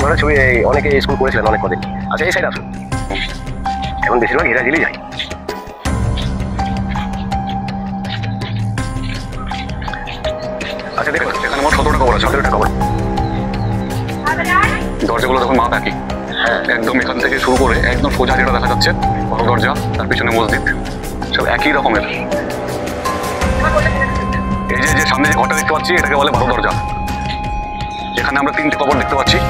ওনারা ছবি অনেকে স্কুল করেছিলেন অনেক কদিন। আচ্ছা এই সাইড আসুন, এখন বেশিরভাগ হীরা জিলি যায়। আচ্ছা দেখুন এখানে মোট 17টা কবর আছে। 17টা কবর, দরজাগুলো দেখুন মাপ একই। হ্যাঁ একদম এখান থেকে শুরু করে একদম সোজা যেটা দেখা যাচ্ছে বড় দরজা, তার পিছনে মসজিদ, সব একই রকমের। এই যে সামনে যে ঘরটা দেখতে পাচ্ছি এটাকে বলে বড় দরজা। এখানে আমরা 3টে কবর দেখতে পাচ্ছি।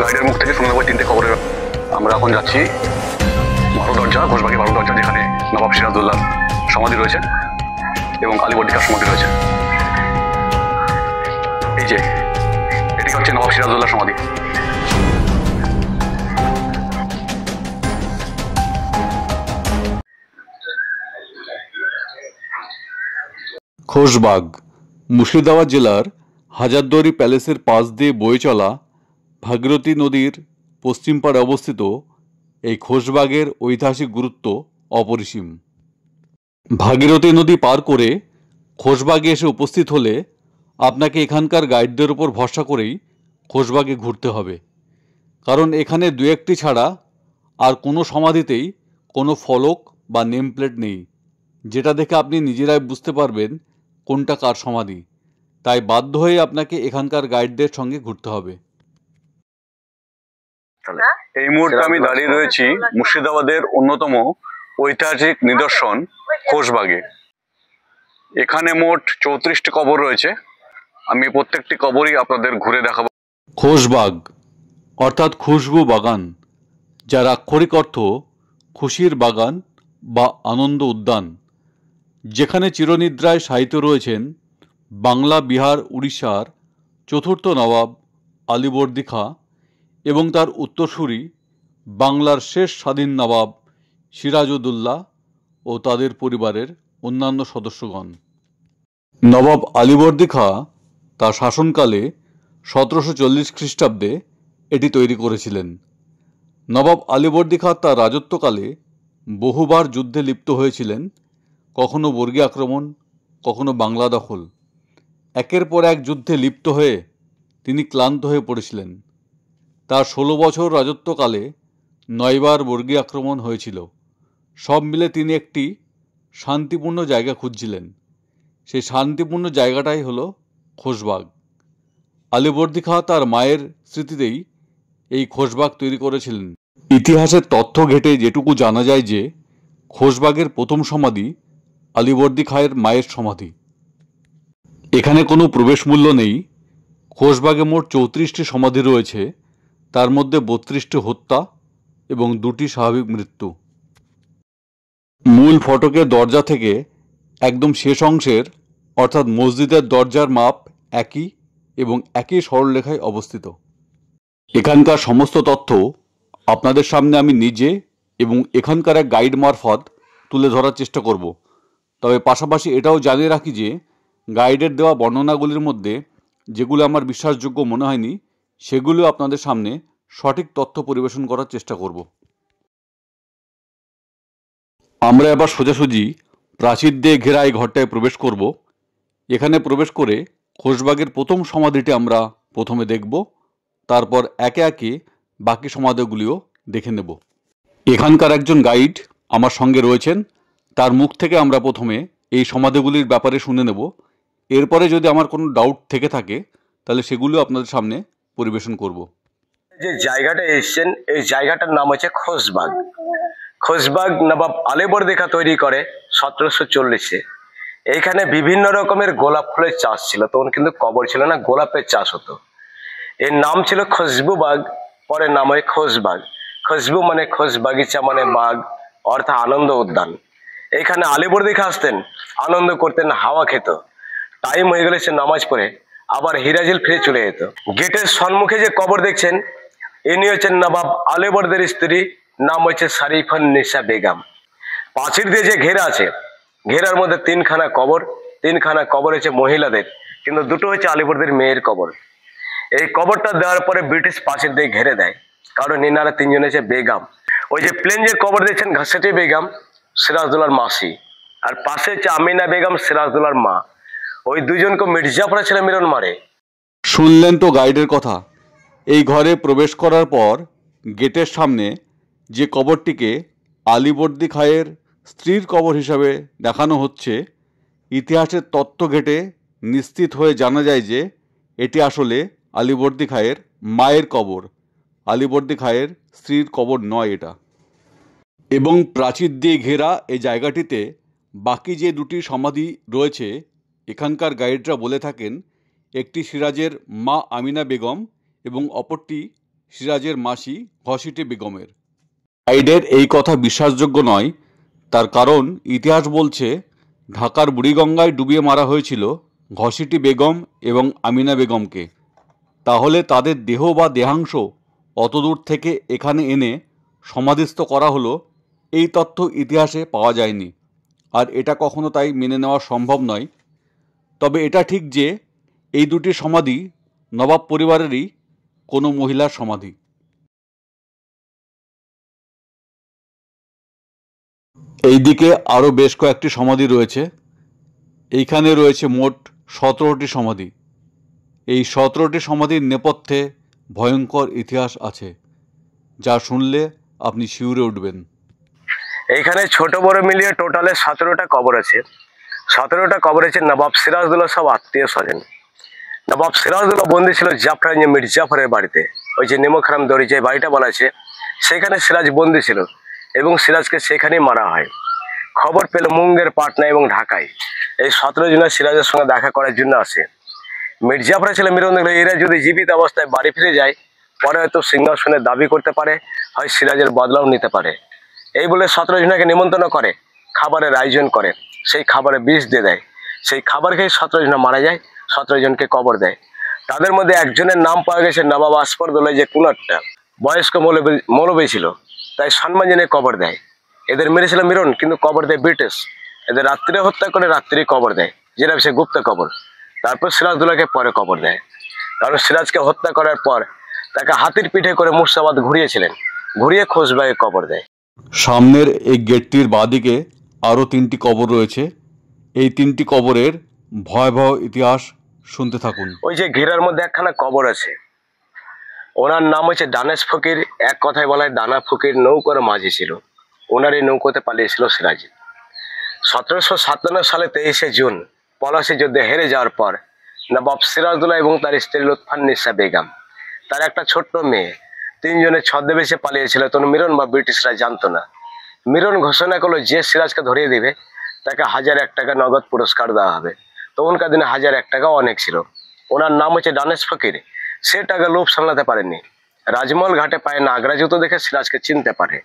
গাইডের মুখ থেকে শুনে নেবো 3টে কবরের। আমরা এখন যাচ্ছি বড় দরজা, ঘোষবাগী বড় দরজা, যেখানে নবাব সিরাজউদ্দৌলার সমাধি রয়েছে এবং আলীবর্দী খাঁর সমাধি রয়েছে। এই যে এটি হচ্ছে নবাব সিরাজউদ্দৌলার সমাধি। খোশবাগ মুর্শিদাবাদ জেলার হাজারদুয়ারি প্যালেসের পাশ দিয়ে বয়ে চলা ভাগীরথী নদীর পশ্চিম পাড়ে অবস্থিত এই খোশবাগের ঐতিহাসিক গুরুত্ব অপরিসীম। ভাগীরথী নদী পার করে খোশবাগে এসে উপস্থিত হলে আপনাকে এখানকার গাইডদের ওপর ভরসা করেই খোশবাগে ঘুরতে হবে, কারণ এখানে দু একটি ছাড়া আর কোনো সমাধিতেই কোনো ফলক বা নেম প্লেট নেই, যেটা দেখে আপনি নিজেরাই বুঝতে পারবেন কোনটা কার সমাধি। তাই বাধ্য হয়ে আপনাকে এখানকার গাইডদের সঙ্গে ঘুরতে হবে। এই মুহূর্তে আমি দাঁড়িয়ে রয়েছি মুর্শিদাবাদের অন্যতম ঐতিহাসিক নিদর্শন খোশবাগে। এখানে মোট 34টি কবর রয়েছে। আমি প্রত্যেকটি কবরই আপনাদের ঘুরে দেখাবো। খোশবাগ অর্থাৎ খুশবু বাগান, যার আক্ষরিক অর্থ খুশির বাগান বা আনন্দ উদ্যান, যেখানে চিরনিদ্রায় শায়িত রয়েছেন বাংলা, বিহার, উড়িষ্যার চতুর্থ নবাব আলীবর্দী খাঁ এবং তার উত্তরসূরি বাংলার শেষ স্বাধীন নবাব সিরাজউদ্দৌলা ও তাদের পরিবারের অন্যান্য সদস্যগণ। নবাব আলীবর্দী খাঁ তার শাসনকালে 1740 খ্রিস্টাব্দে এটি তৈরি করেছিলেন। নবাব আলীবর্দী খাঁ তার রাজত্বকালে বহুবার যুদ্ধে লিপ্ত হয়েছিলেন, কখনো বর্গী আক্রমণ, কখনো বাংলা দখল। একের পর এক যুদ্ধে লিপ্ত হয়ে তিনি ক্লান্ত হয়ে পড়েছিলেন। তার 16 বছর রাজত্বকালে 9বার বর্গী আক্রমণ হয়েছিল। সব মিলে তিনি একটি শান্তিপূর্ণ জায়গা খুঁজছিলেন। সেই শান্তিপূর্ণ জায়গাটাই হলো খোশবাগ। আলীবর্দী খাঁ তার মায়ের স্মৃতিতেই এই খোশবাগ তৈরি করেছিলেন। ইতিহাসের তথ্য ঘেঁটে যেটুকু জানা যায় যে খোশবাগের প্রথম সমাধি আলীবর্দী খাঁয়ের মায়ের সমাধি। এখানে কোনো প্রবেশ মূল্য নেই। খোশবাগে মোট 34টি সমাধি রয়েছে, তার মধ্যে 32টি হত্যা এবং 2টি স্বাভাবিক মৃত্যু। মূল ফটকের দরজা থেকে একদম শেষ অংশের অর্থাৎ মসজিদের দরজার মাপ একই এবং একই সরলরেখায় অবস্থিত। এখানকার সমস্ত তথ্য আপনাদের সামনে আমি নিজে এবং এখানকার এক গাইড মারফত তুলে ধরার চেষ্টা করব। তবে পাশাপাশি এটাও জানিয়ে রাখি যে গাইডের দেওয়া বর্ণনাগুলির মধ্যে যেগুলো আমার বিশ্বাসযোগ্য মনে হয়নি, সেগুলো আপনাদের সামনে সঠিক তথ্য পরিবেশন করার চেষ্টা করব। আমরা এবার সোজাসুজি প্রাচীর দিয়ে ঘেরা এই ঘরটায় প্রবেশ করব। এখানে প্রবেশ করে খোশবাগের প্রথম সমাধিটি আমরা প্রথমে দেখব, তারপর একে একে বাকি সমাধিগুলিও দেখে নেব। এখানকার একজন গাইড আমার সঙ্গে রয়েছেন, তার মুখ থেকে আমরা প্রথমে এই সমাধিগুলির ব্যাপারে শুনে নেব। এরপরে যদি আমার কোনো ডাউট থেকে থাকে তাহলে সেগুলো আপনাদের সামনে পরিবেশন করব। যে জায়গাটা এসছেন এই জায়গাটার নাম হচ্ছে খোশবাগ। খোশবাগ নবাব আলীবর্দী খাঁ তৈরি করে 1740-এ। এইখানে বিভিন্ন রকমের গোলাপ ফুলের চাষ ছিল, তখন কিন্তু কবর ছিল না, গোলাপের চাষ হতো। এর নাম ছিল খুশবু বাগ, পরে নাম হয় খোশবাগ। খুশবু মানে খোশ বাগিচা, মানে বাগ অর্থাৎ আনন্দ উদ্যান। এখানে আলীবর্দী খাঁ আসতেন, আনন্দ করতেন, হাওয়া খেত। টাইম হয়ে গেলে সে নামাজ পড়ে আবার হিরাজিল ফিরে চলে যেত। গেটের সম্মুখে যে কবর দেখছেন ইনি হচ্ছেন নবাব আলীবর্দীর স্ত্রী, নাম হচ্ছে শরীফুন নিসা বেগম। প্রাচীর দিয়ে যে ঘেরা আছে, ঘেরার মধ্যে 3খানা কবর। 3খানা কবর হচ্ছে মহিলাদের, কিন্তু 2টো হচ্ছে আলীবর্দীর মেয়ের কবর। এই কবরটা দেওয়ার পরে ব্রিটিশ প্রাচীর দিয়ে ঘেরে দেয়, কারণ ইনারা 3জন হচ্ছে বেগম। ওই যে প্লেন যে কবর দেখছেন ঘাসেটি বেগম সিরাজউদ্দৌলার মাসি, আর পাশে হচ্ছে আমিনা বেগম সিরাজউদ্দৌলার মা। ওই দুজনকে মির্জাফরের ছেলে মিলন মারে, শুনলেন তো গাইডের কথা। এই ঘরে প্রবেশ করার পর গেটের সামনে যে কবরটিকে আলীবর্দী খাঁয়ের স্ত্রীর কবর হিসাবে দেখানো হচ্ছে, ইতিহাসের তত্ত্ব ঘেটে নিশ্চিত হয়ে জানা যায় যে এটি আসলে আলীবর্দী খাঁয়ের মায়ের কবর, আলীবর্দী খাঁয়ের স্ত্রীর কবর নয় এটা। এবং প্রাচীর দিয়ে ঘেরা এই জায়গাটিতে বাকি যে দুটি সমাধি রয়েছে, এখানকার গাইডরা বলে থাকেন একটি সিরাজের মা আমিনা বেগম এবং অপরটি সিরাজের মাসি ঘসিটি বেগমের। গাইডের এই কথা বিশ্বাসযোগ্য নয়, তার কারণ ইতিহাস বলছে ঢাকার বুড়িগঙ্গায় ডুবিয়ে মারা হয়েছিল ঘসিটি বেগম এবং আমিনা বেগমকে। তাহলে তাদের দেহ বা দেহাংশ অতদূর থেকে এখানে এনে সমাধিস্থ করা হলো, এই তথ্য ইতিহাসে পাওয়া যায়নি, আর এটা কখনো তাই মেনে নেওয়া সম্ভব নয়। তবে এটা ঠিক যে এই দুটি সমাধি নবাব পরিবারেরই কোনো মহিলার সমাধি। এইদিকে আরও বেশ কয়েকটি সমাধি রয়েছে। এইখানে রয়েছে মোট 17টি সমাধি। এই 17টি সমাধির নেপথ্যে ভয়ঙ্কর ইতিহাস আছে, যা শুনলে আপনি শিউরে উঠবেন। এইখানে ছোট বড় মিলিয়ে টোটালে 17টা কবর আছে। 17টা কবর আছে নবাব সিরাজদৌল্লাহ সব আত্মীয় স্বজন। নবাব সিরাজদৌল্লাহ বন্দী ছিল জাফরান মির্জাফরের বাড়িতে, ওই যে নেমখারাম দড়ি যে বাড়িটা বলা আছে, সেখানে সিরাজ বন্দী ছিল এবং সিরাজকে সেখানেই মারা হয়। খবর পেল মুঙ্গের, পাটনা এবং ঢাকায়। এই 17 জন সিরাজের সঙ্গে দেখা করার জন্য আসে। মির্জাফরের ছেলে মিরন দেখলো এরা যদি জীবিত অবস্থায় বাড়ি ফিরে যায়, পরে হয়তো সিংহাসনের দাবি করতে পারে, হয় সিরাজের বদলাও নিতে পারে। এই বলে 17 জনকে নিমন্ত্রণ করে, খাবারের আয়োজন করে, সেই খাবারে বিষ দিয়ে দেয়। সেই খাবার খেয়ে 17 জন মারা যায়, 17 জনকে কবর দেয়। তাদের মধ্যে একজনের নাম পাওয়া গেছে নবাব আসফরদৌল্লাহ, যে কুনারটা বয়স্ক মৌলবী ছিল, তাই সম্মান জেনে কবর দেয়। এদের মেরেছিল মিরন, কিন্তু কবর দেয় ব্রিটিশ। এদের রাত্রে হত্যা করে রাত্রেই কবর দেয়, যেটা সে গুপ্ত কবর। তারপর সিরাজদৌল্লাহকে পরে কবর দেয়, কারণ সিরাজকে হত্যা করার পর তাকে হাতির পিঠে করে মুর্শিদাবাদ ঘুরিয়েছিলেন, ঘুরিয়ে খোশবাগে কবর দেয়। সামনের এই গেটটির বাঁদিকে আরও 3টি কবর রয়েছে। এই 3টি কবরের ভয়াবহ ইতিহাস শুনতে থাকুন। ওই যে ঘেরার মধ্যে একখানা কবর আছে, ওনার নাম হচ্ছে দানেশ ফকির। এক কথায় বলা হয় দানা ফকির নৌকার মাঝি ছিল। ওনার এই নৌকোতে পালিয়েছিল সিরাজ। 1757 সালে 23শে জুন পলাশী যুদ্ধে হেরে যাওয়ার পর নবাব সিরাজদৌল্লাহ এবং তার স্ত্রী লুৎফান্নিসা বেগম, তার একটা ছোট্ট মেয়ে, 3 জনের ছদ্মবেশে পালিয়েছিল। তখন মিরন বা ব্রিটিশরা জানতো না। মিরন ঘোষণা করলো যে সিরাজকে ধরিয়ে দিবে তাকে 1001 টাকা নগদ পুরস্কার দেওয়া হবে। তখনকার দিনে 1001 টাকা অনেক ছিল। ওনার নাম হচ্ছে দানেশ ফকির। সে টাকা লোভ সামলাতে পারেনি। রাজমহল ঘাটে পায়ে নাগরা জুতো দেখে সিরাজকে চিনতে পারে।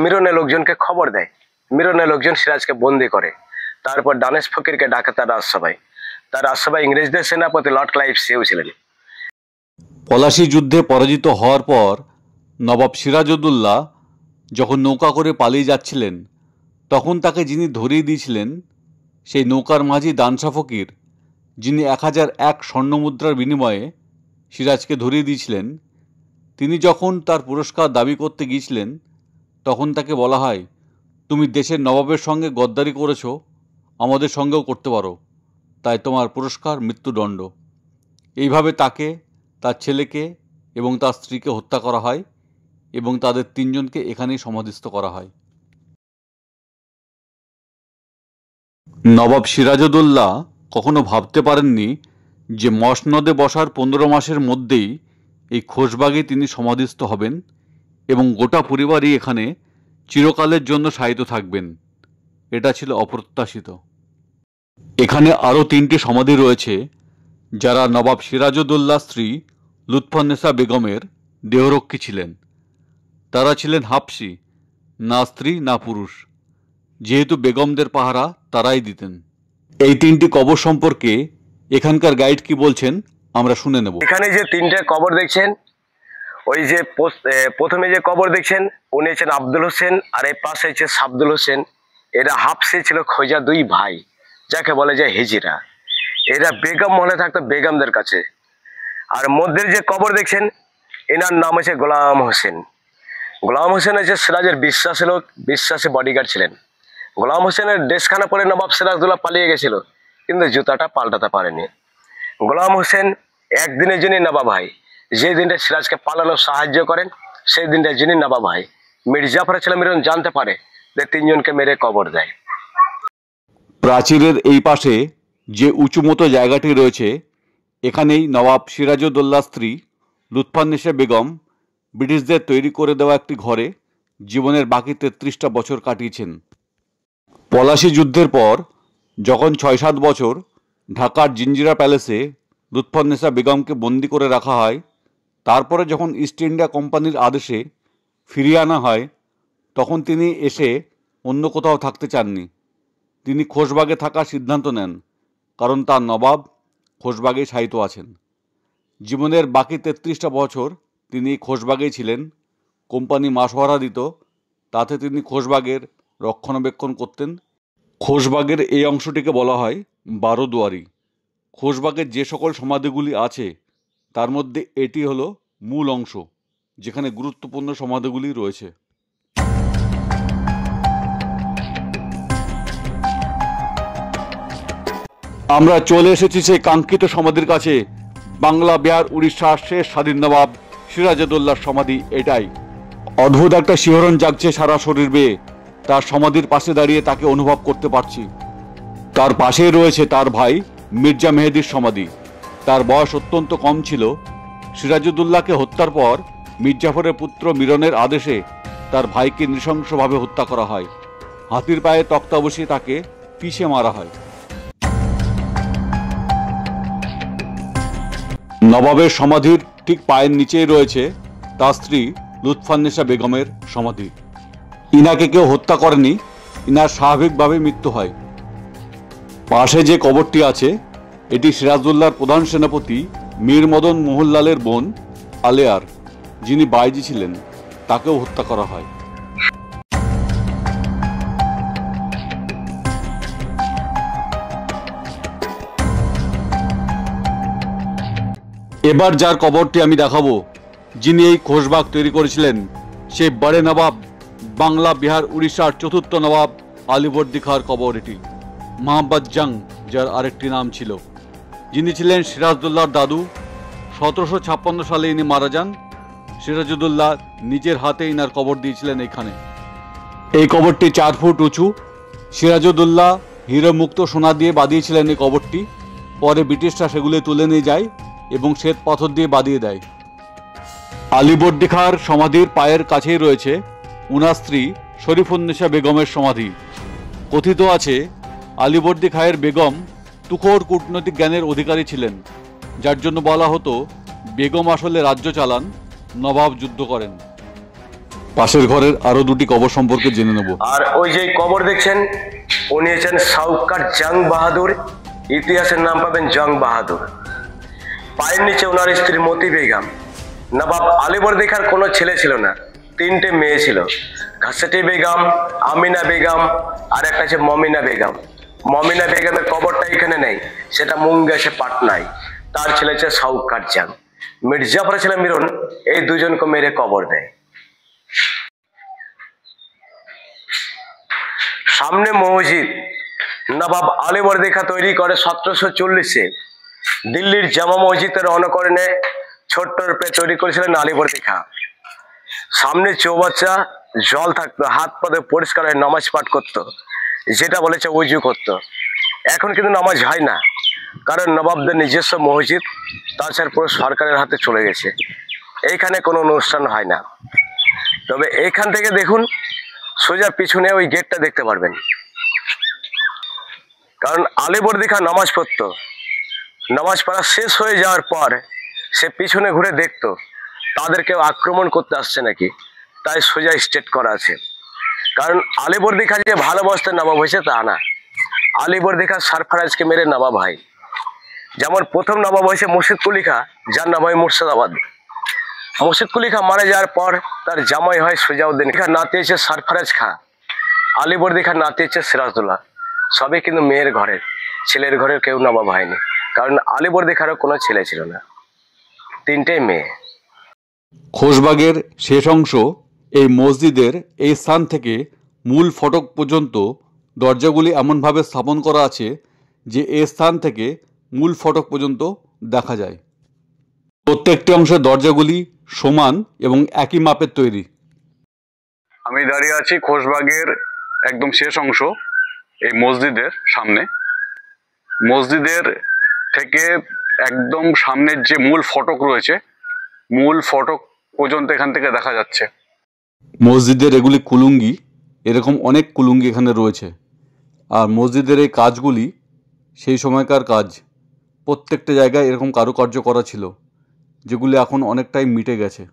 মিরনের লোকজনকে খবর দেয়। মিরনের লোকজন সিরাজকে বন্দি করে। তারপর দানেশ ফকিরকে ডাকে তার রাজসভায়। তার রাজসভায় ইংরেজদের সেনাপতি লর্ড ক্লাইভ সেও ছিলেন। পলাশী যুদ্ধে পরাজিত হওয়ার পর নবাব সিরাজউদ্দৌলা যখন নৌকা করে পালিয়ে যাচ্ছিলেন, তখন তাকে যিনি ধরিয়ে দিয়েছিলেন সেই নৌকার মাঝি দানশা ফকির, যিনি 1001 স্বর্ণমুদ্রার বিনিময়ে সিরাজকে ধরিয়ে দিয়েছিলেন, তিনি যখন তার পুরস্কার দাবি করতে গিয়েছিলেন, তখন তাকে বলা হয়, তুমি দেশের নবাবের সঙ্গে গদ্দারি করেছো, আমাদের সঙ্গেও করতে পারো, তাই তোমার পুরস্কার মৃত্যুদণ্ড। এইভাবে তাকে, তার ছেলেকে এবং তার স্ত্রীকে হত্যা করা হয় এবং তাদের 3 জনকে এখানেই সমাধিস্থ করা হয়। নবাব সিরাজউদ্দৌলা কখনো ভাবতে পারেননি যে মসনদে বসার 15 মাসের মধ্যেই এই খোশবাগে তিনি সমাধিস্থ হবেন এবং গোটা পরিবারই এখানে চিরকালের জন্য শায়িত থাকবেন। এটা ছিল অপ্রত্যাশিত। এখানে আরও 3টি সমাধি রয়েছে, যারা নবাব সিরাজউদ্দৌলার স্ত্রী লুৎফান্নেসা বেগমের দেহরক্ষী ছিলেন। তারা ছিলেন হাবশি, না স্ত্রী না পুরুষ, যেহেতু বেগমদের পাহারা তারাই দিতেন। এই 3টি কবর সম্পর্কে এখানকার গাইড কি বলছেন আমরা শুনে নেব। এখানে যে 3টে কবর দেখছেন, ওই যে প্রথমে যে কবর দেখছেন উনি হচ্ছেন আব্দুল হোসেন, আর এই পাশে হচ্ছে সাবদুল হোসেন। এরা হাফসি ছিল, খোঁজা 2 ভাই, যাকে বলে যায় হিজিরা। এরা বেগম মহলে থাকতো বেগমদের কাছে। আর মধ্যের যে কবর দেখছেন এনার নাম হচ্ছে গোলাম হোসেন। গোলাম হোসেন হচ্ছে সিরাজের বিশ্বাসী লোক, বিশ্বাসী বডিগার্ড ছিলেন। গোলাম হোসেনের ড্রেসখানা পরে নবাব সিরাজদৌল্লা পালিয়ে গেছিল, কিন্তু জুতাটা পাল্টাতে পারেনি। গোলাম হোসেন একদিনের জন্য নবাব হয়। যে দিনটা সিরাজকে পালানো সাহায্য করেন সেই দিনটার জন্য নবাব হয়। মির্জাফর ছেলে মিরন জানতে পারে যে তিনজনকে মেরে কবর দেয়। প্রাচীরের এই পাশে যে উঁচুমতো জায়গাটি রয়েছে, এখানেই নবাব সিরাজউদ্দৌলার স্ত্রী লুৎফান্নেসা বেগম ব্রিটিশদের তৈরি করে দেওয়া একটি ঘরে জীবনের বাকি 33টা বছর কাটিয়েছেন। পলাশী যুদ্ধের পর যখন 6-7 বছর ঢাকার জিঞ্জিরা প্যালেসে লুৎফান্নেসা বেগমকে বন্দি করে রাখা হয়, তারপরে যখন ইস্ট ইন্ডিয়া কোম্পানির আদেশে ফিরিয়ে আনা হয়, তখন তিনি এসে অন্য কোথাও থাকতে চাননি। তিনি খোশবাগে থাকার সিদ্ধান্ত নেন, কারণ তার নবাব খোশবাগেই শায়িত আছেন। জীবনের বাকি 33টা বছর তিনি খোশবাগেই ছিলেন। কোম্পানি মাসোহারা দিত, তাতে তিনি খোশবাগের রক্ষণাবেক্ষণ করতেন। খোশবাগের এই অংশটিকে বলা হয় 12 দুয়ারি। খোশবাগের যে সকল সমাধিগুলি আছে তার মধ্যে এটি হলো মূল অংশ, যেখানে গুরুত্বপূর্ণ সমাধিগুলি রয়েছে। আমরা চলে এসেছি সেই কাঙ্ক্ষিত সমাধির কাছে। বাংলা বিহার উড়িষ্যার শেষ স্বাধীন নবাব সিরাজউদ্দৌলার সমাধি এটাই। অদ্ভুত একটা শিহরণ জাগছে সারা শরীর বেয়ে। তার সমাধির পাশে দাঁড়িয়ে তাকে অনুভব করতে পারছি। তার পাশেই রয়েছে তার ভাই মির্জা মেহেদির সমাধি। তার বয়স অত্যন্ত কম ছিল। সিরাজউদ্দৌলাকে হত্যার পর মির্জাফরের পুত্র মিরনের আদেশে তার ভাইকে নৃশংসভাবে হত্যা করা হয়। হাতির পায়ে তক্তা বসিয়ে তাকে পিষে মারা হয়। নবাবের সমাধির ঠিক পায়ের নিচেই রয়েছে তার স্ত্রী লুৎফান্নেসা বেগমের সমাধি। ইনাকে কেউ হত্যা করেনি, ইনার স্বাভাবিকভাবে মৃত্যু হয়। পাশে যে কবরটি আছে এটি সিরাজউদ্দৌলার প্রধান সেনাপতি মীর মদন মোহনলালের বোন আলেয়ার, যিনি বাইজি ছিলেন, তাকেও হত্যা করা হয়। এবার যার কবরটি আমি দেখাবো, যিনি এই খোশবাগ তৈরি করেছিলেন, সেই বড়ে নবাব, বাংলা বিহার উড়িষ্যার চতুর্থ নবাব আলীবর্দী খাঁর কবর এটি। মোহাম্মদ জং যার আরেকটি নাম ছিল, যিনি ছিলেন সিরাজউদ্দৌলার দাদু। 1756 সালে ইনি মারা যান। সিরাজউদ্দৌলা নিজের হাতে ইনার কবর দিয়েছিলেন এখানে। এই কবরটি 4 ফুট উঁচু। সিরাজউদ্দৌলা হিরো মুক্ত সোনা দিয়ে বাঁধিয়েছিলেন এই কবরটি। পরে ব্রিটিশরা সেগুলি তুলে নিয়ে যায় এবং শ্বেত পাথর দিয়ে বাঁধিয়ে দেয়। আলীবর্দী খাঁর সমাধির পায়ের কাছেই রয়েছে উনার স্ত্রী শরীফুন্নেসা বেগমের সমাধি। কথিত আছে আলীবর্দী খাঁয়ের বেগম তুখোড় কূটনৈতিক জ্ঞানের অধিকারী ছিলেন, যার জন্য বলা হতো বেগম আসলে রাজ্য চালান, নবাব যুদ্ধ করেন। পাশের ঘরের আরো দুটি কবর সম্পর্কে জেনে নেব। আর ওই যে কবর দেখছেন, উনি হচ্ছেন সাউকার জং বাহাদুর। ইতিহাসের নাম পাবেন জং বাহাদুর। পায়ের নিচে ওনার স্ত্রী মতি বেগম। নবাব আলীবর্দী খাঁর কোনো ছেলে ছিল না, 3টে মেয়ে ছিল। ঘাসেটি বেগম, আমিনা বেগম, আর একটা আছে মমিনা বেগম। মমিনা বেগমের কবরটা এখানে নেই, সেটা মুঙ্গেশে পাটনায়। তার ছেলে হচ্ছে সাউকার জং। মির্জাফর ছেলে মিরন এই দুজনকে মেরে কবর দেয়। সামনে মসজিদ নবাব আলীবর্দী খাঁ তৈরি করে 1740-এ। দিল্লির জামা মসজিদের অনুকরণে ছোট্ট রূপে তৈরি করেছিলেন আলীবর্দী খাঁ। সামনে চৌবাচ্চা, জল থাকতো, হাত পাতে পরিষ্কার হয়ে নামাজ পাঠ করতো, যেটা বলেছে উজু করতো। এখন কিন্তু নামাজ হয় না, কারণ নবাবদের নিজস্ব মসজিদ, তাছাড়া পুরো সরকারের হাতে চলে গেছে। এইখানে কোনো অনুষ্ঠান হয় না। তবে এইখান থেকে দেখুন, সোজা পিছনে ওই গেটটা দেখতে পারবেন। কারণ আলীবর্দী খাঁ নামাজ পড়তো, নামাজ পড়া শেষ হয়ে যাওয়ার পর সে পিছনে ঘুরে দেখতো তাদের কেউ আক্রমণ করতে আসছে নাকি, তাই সোজা স্ট্রেট করা আছে। কারণ আলীবর্দী খাঁ যে ভালোবাসতে নবাব হয়েছে তা না, আলীবর্দী খাঁ সরফরাজকে মেরে নবাব হয়। যেমন প্রথম নবাব হয়েছে মুর্শিদ কুলি খাঁ, যার নাম হয় মুর্শিদাবাদ। মুর্শিদ কুলি খাঁ মারা যাওয়ার পর তার জামাই হয় সুজাউদ্দিন খাঁ, নাতি হচ্ছে সরফরাজ খাঁ। আলীবর্দী খাঁ নাতি হচ্ছে সিরাজউদ্দৌলা। সবই কিন্তু মেয়ের ঘরের, ছেলের ঘরের কেউ নবাব হয়নি, কারণ আলীবর্দী খাঁরও কোনো ছেলে ছিল না, 3টে মেয়ে। খোশবাগের শেষ অংশ এই মসজিদের এই স্থান থেকে মূল ফটক পর্যন্ত দরজাগুলি এমনভাবে স্থাপন করা আছে যে এই স্থান থেকে মূল ফটক পর্যন্ত দেখা যায়। প্রত্যেকটি অংশের দরজাগুলি সমান এবং একই মাপের তৈরি। আমি দাঁড়িয়ে আছি খোশবাগের একদম শেষ অংশ, এই মসজিদের সামনে। মসজিদের থেকে একদম সামনের যে মূল ফটক রয়েছে, মূল ফটক পর্যন্ত এখান থেকে দেখা যাচ্ছে। মসজিদের এগুলি কুলুঙ্গি, এরকম অনেক কুলুঙ্গি এখানে রয়েছে। আর মসজিদের এই কাজগুলি সেই সময়কার কাজ। প্রত্যেকটা জায়গায় এরকম কারুকার্য করা ছিল, যেগুলি এখন অনেকটাই মিটে গেছে।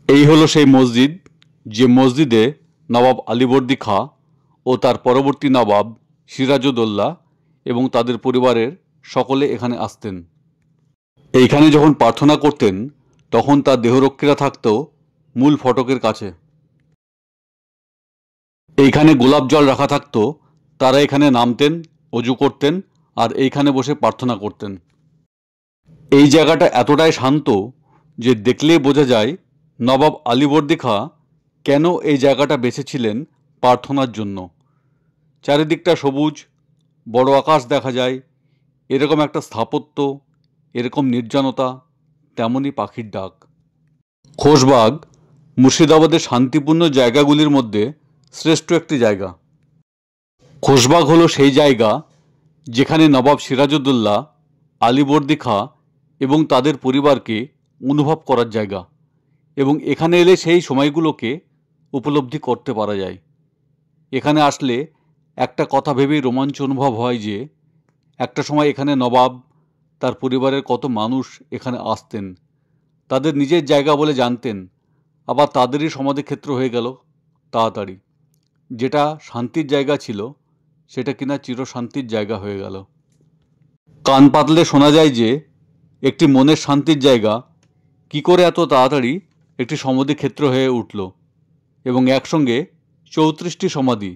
এই হলো সেই মসজিদ, যে মসজিদে নবাব আলীবর্দী খাঁ ও তার পরবর্তী নবাব সিরাজউদ্দৌলা এবং তাদের পরিবারের সকলে এখানে আসতেন। এইখানে যখন প্রার্থনা করতেন তখন তার দেহরক্ষীরা থাকতো মূল ফটকের কাছে। এইখানে গোলাপ জল রাখা থাকতো, তারা এখানে নামতেন, অজু করতেন আর এইখানে বসে প্রার্থনা করতেন। এই জায়গাটা এতটাই শান্ত যে দেখলেই বোঝা যায় নবাব আলীবর্দী খাঁ কেন এই জায়গাটা বেছেছিলেন প্রার্থনার জন্য। চারিদিকটা সবুজ, বড় আকাশ দেখা যায়, এরকম একটা স্থাপত্য, এরকম নির্জনতা, তেমনই পাখির ডাক। খোশবাগ মুর্শিদাবাদের শান্তিপূর্ণ জায়গাগুলির মধ্যে শ্রেষ্ঠ একটি জায়গা। খোশবাগ হলো সেই জায়গা যেখানে নবাব সিরাজউদ্দৌলা, আলীবর্দী খাঁ এবং তাদের পরিবারকে অনুভব করার জায়গা, এবং এখানে এলে সেই সময়গুলোকে উপলব্ধি করতে পারা যায়। এখানে আসলে একটা কথা ভেবেই রোমাঞ্চ অনুভব হয় যে একটা সময় এখানে নবাব, তার পরিবারের কত মানুষ এখানে আসতেন, তাদের নিজের জায়গা বলে জানতেন, আবার তাদেরই সমাধিক্ষেত্র হয়ে গেল তাড়াতাড়ি। যেটা শান্তির জায়গা ছিল সেটা কিনা চিরশান্তির জায়গা হয়ে গেল। কান পাতলে শোনা যায় যে একটি মনের শান্তির জায়গা কি করে এত তাড়াতাড়ি একটি সমাধিক্ষেত্র হয়ে উঠল, এবং একসঙ্গে 34টি সমাধি,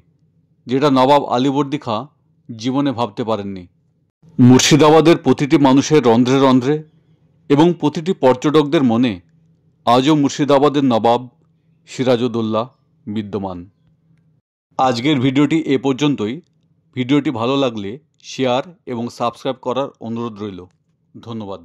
যেটা নবাব আলীবর্দী খাঁ জীবনে ভাবতে পারেননি। মুর্শিদাবাদের প্রতিটি মানুষের রন্ধ্রে রন্ধ্রে এবং প্রতিটি পর্যটকদের মনে আজও মুর্শিদাবাদের নবাব সিরাজউদ্দৌলা বিদ্যমান। আজকের ভিডিওটি এ পর্যন্তই। ভিডিওটি ভালো লাগলে শেয়ার এবং সাবস্ক্রাইব করার অনুরোধ রইল। ধন্যবাদ।